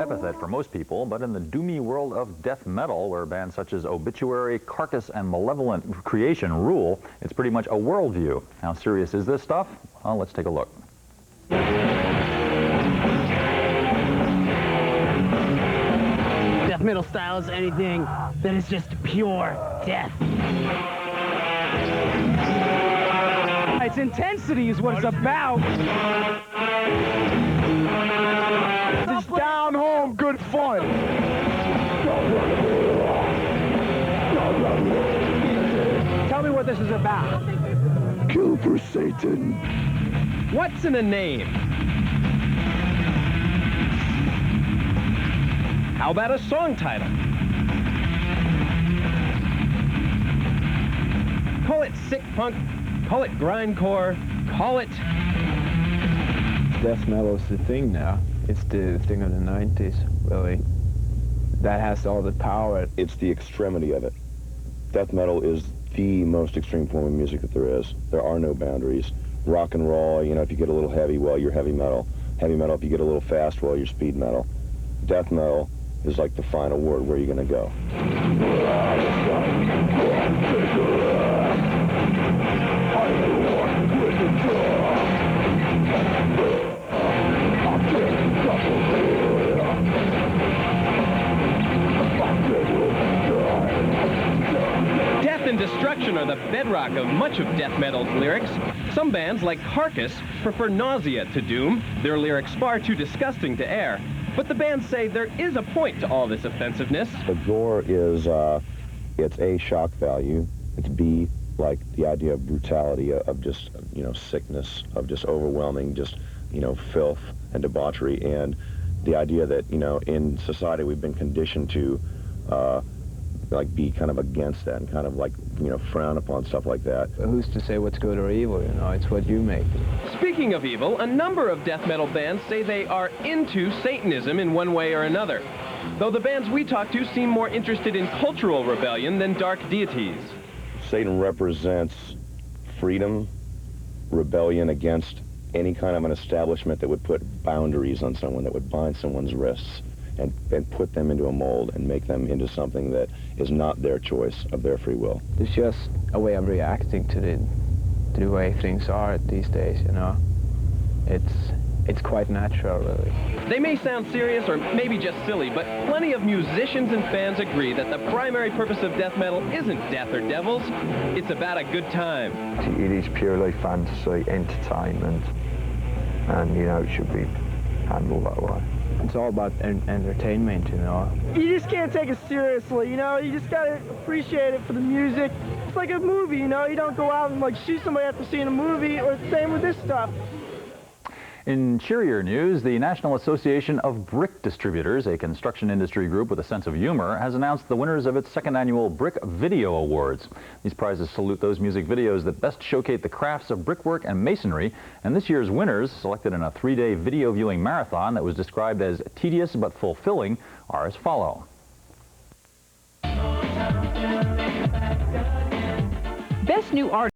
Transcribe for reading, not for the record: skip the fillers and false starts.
Epithet for most people, but in the doomy world of death metal, where bands such as Obituary, Carcass, and Malevolent Creation rule, it's pretty much a worldview. How serious is this stuff? Well, let's take a look. Death metal style is anything that is just pure death. Its intensity is what it's about. It's down home good fun. Tell me what this is about. Kill for Satan. What's in a name? How about a song title? Call it sick punk, call it grindcore, call it... Death metal is the thing now. It's the thing of the 90s, really. That has all the power. It's the extremity of it. Death metal is the most extreme form of music that there is. There are no boundaries. Rock and roll, you know, if you get a little heavy, well, you're heavy metal. Heavy metal, if you get a little fast, well, you're speed metal. Death metal is like the final word. Where are you going to go? Death and destruction are the bedrock of much of death metal's lyrics. Some bands, like Carcass, prefer nausea to doom, their lyrics far too disgusting to air. But the bands say there is a point to all this offensiveness. The gore is, it's A, shock value. It's B, like the idea of brutality, of just, you know, sickness, of just overwhelming, just, you know, filth and debauchery. And the idea that, you know, in society we've been conditioned to, like, be kind of against that and kind of, like, you know, frown upon stuff like that. Who's to say what's good or evil, you know? It's what you make. Speaking of evil, a number of death metal bands say they are into Satanism in one way or another. Though the bands we talk to seem more interested in cultural rebellion than dark deities. Satan represents freedom, rebellion against any kind of an establishment that would put boundaries on someone, that would bind someone's wrists and put them into a mold and make them into something that is not their choice of their free will. It's just a way of reacting to the way things are these days, you know? It's quite natural, really. They may sound serious or maybe just silly, but plenty of musicians and fans agree that the primary purpose of death metal isn't death or devils, it's about a good time. It is purely fantasy, entertainment, and, you know, it should be handled that way. It's all about entertainment, you know? You just can't take it seriously, you know? You just gotta appreciate it for the music. It's like a movie, you know? You don't go out and, like, shoot somebody after seeing a movie, or the same with this stuff. In cheerier news, the National Association of Brick Distributors, a construction industry group with a sense of humor, has announced the winners of its second annual Brick Video Awards. These prizes salute those music videos that best showcase the crafts of brickwork and masonry, and this year's winners, selected in a 3-day video viewing marathon that was described as tedious but fulfilling, are as follow. Best New Artist.